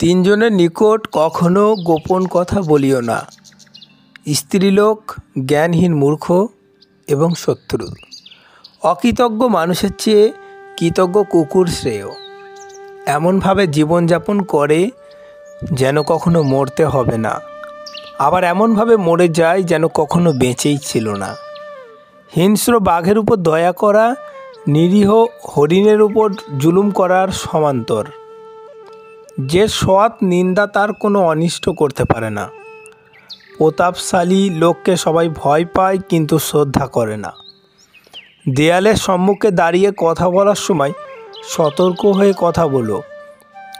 তিনজনের নিকট কখনো গোপন কথা বলিও না। স্ত্রীলোক, জ্ঞানহীন মূর্খ এবং শত্রু। অকৃতজ্ঞ মানুষের চেয়ে কৃতজ্ঞ কুকুর শ্রেয়। এমনভাবে জীবনযাপন করে যেন কখনো মরতে হবে না, আবার এমনভাবে মরে যায় যেন কখনো বেঁচেই ছিল না। হিংস্র বাঘের উপর দয়া করা নিরীহ হরিণের উপর জুলুম করার সমান্তর। যে সৎ নিন্দা তার কোনো অনিষ্ট করতে পারে না। প্রতাপশালী লোককে সবাই ভয় পায় কিন্তু শ্রদ্ধা করে না। দেয়ালের সম্মুখে দাঁড়িয়ে কথা বলার সময় সতর্ক হয়ে কথা বলো,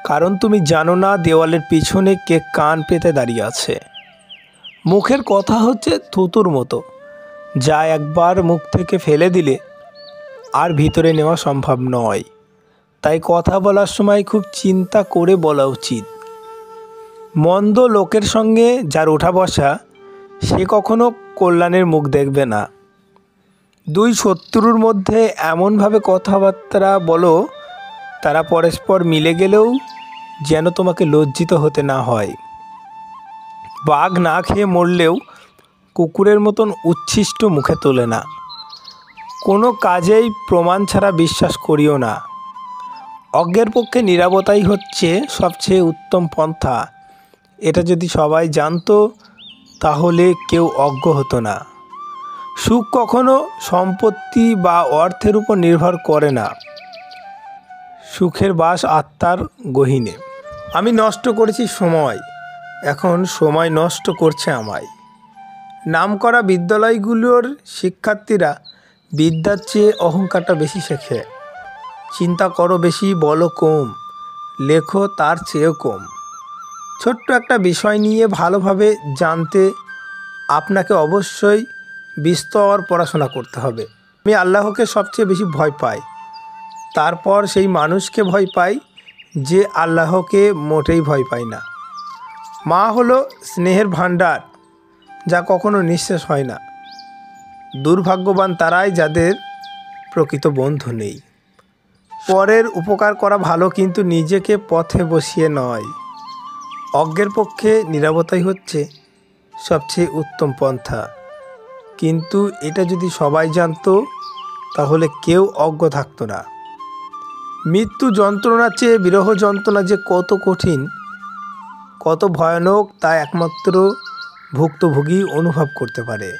কারণ তুমি জানো না দেওয়ালের পিছনে কে কান পেতে দাঁড়িয়ে আছে। মুখের কথা হচ্ছে থুতুর মতো, যা একবার মুখ থেকে ফেলে দিলে আর ভিতরে নেওয়া সম্ভব নয়। তাই কথা বলার সময় খুব চিন্তা করে বলা উচিত। মন্দ লোকের সঙ্গে যার ওঠা বসা, সে কখনো কল্যাণের মুখ দেখবে না। দুই শত্রুর মধ্যে এমনভাবে কথাবার্তা বলো, তারা পরস্পর মিলে গেলেও যেন তোমাকে লজ্জিত হতে না হয়। বাঘ না খেয়ে মরলেও কুকুরের মতন উচ্ছিষ্ট মুখে তোলে না। কোনো কাজেই প্রমাণ ছাড়া বিশ্বাস করিও না। অজ্ঞের পক্ষে নীরবতাই হচ্ছে সবচেয়ে উত্তম পন্থা। এটা যদি সবাই জানতো তাহলে কেউ অজ্ঞ হতো না। সুখ কখনো সম্পত্তি বা অর্থের উপর নির্ভর করে না। সুখের বাস আত্মার গহীনে। আমি নষ্ট করেছি সময়, এখন সময় নষ্ট করছে আমায়। নামকরা বিদ্যালয়গুলোর শিক্ষার্থীরা বিদ্যার চেয়ে অহংকারটা বেশি শেখে। চিন্তা করো বেশি, বলো কম, লেখো তার চেয়েও কম। ছোট্ট একটা বিষয় নিয়ে ভালোভাবে জানতে আপনাকে অবশ্যই বিস্তর পড়াশোনা করতে হবে। আমি আল্লাহকে সবচেয়ে বেশি ভয় পাই, তারপর সেই মানুষকে ভয় পাই যে আল্লাহকে মোটেই ভয় পায় না। মা হলো স্নেহের ভাণ্ডার, যা কখনো নিঃশেষ হয় না। দুর্ভাগ্যবান তারাই যাদের প্রকৃত বন্ধু নেই। পরের উপকার করা ভালো, কিন্তু নিজেকে পথে বসিয়ে নয়। অজ্ঞের পক্ষে নীরবতাই হচ্ছে সবচেয়ে উত্তম পন্থা, কিন্তু এটা যদি সবাই জানতো তাহলে কেউ অজ্ঞ থাকতো না। মৃত্যু যন্ত্রণার চেয়ে বিরহ যন্ত্রণা যে কত কঠিন, কত ভয়ানক, তা একমাত্র ভুক্তভোগী অনুভব করতে পারে।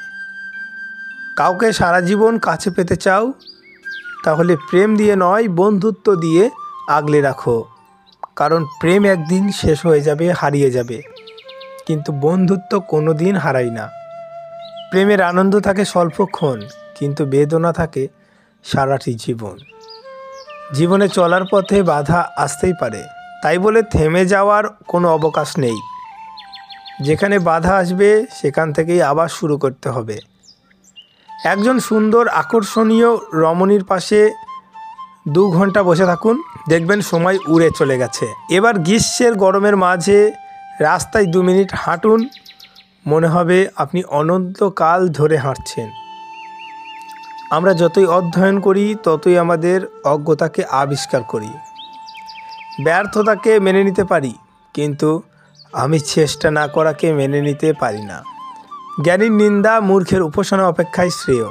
কাউকে সারা জীবন কাছে পেতে চাও, তাহলে প্রেম দিয়ে নয়, বন্ধুত্ব দিয়ে আগলে রাখো। কারণ প্রেম একদিন শেষ হয়ে যাবে, হারিয়ে যাবে, কিন্তু বন্ধুত্ব কোনো দিন হারায় না। প্রেমের আনন্দ থাকে স্বল্পক্ষণ, কিন্তু বেদনা থাকে সারাটি জীবন। জীবনে চলার পথে বাধা আসতেই পারে, তাই বলে থেমে যাওয়ার কোনো অবকাশ নেই। যেখানে বাধা আসবে সেখান থেকেই আবার শুরু করতে হবে। একজন সুন্দর আকর্ষণীয় রমণীর পাশে 2 ঘন্টা বসে থাকুন, দেখবেন সময় উড়ে চলে গেছে। এবার গ্রীষ্মের গরমের মাঝে রাস্তায় 2 মিনিট হাঁটুন, মনে হবে আপনি অনন্তকাল ধরে হাঁটছেন। আমরা যতই অধ্যয়ন করি ততই আমাদের অজ্ঞতাকে আবিষ্কার করি। ব্যর্থতাকে মেনে নিতে পারি, কিন্তু আমি চেষ্টা না করাকে মেনে নিতে পারি না। জ্ঞানীর নিন্দা মূর্খের উপাসনা অপেক্ষায় শ্রেয়।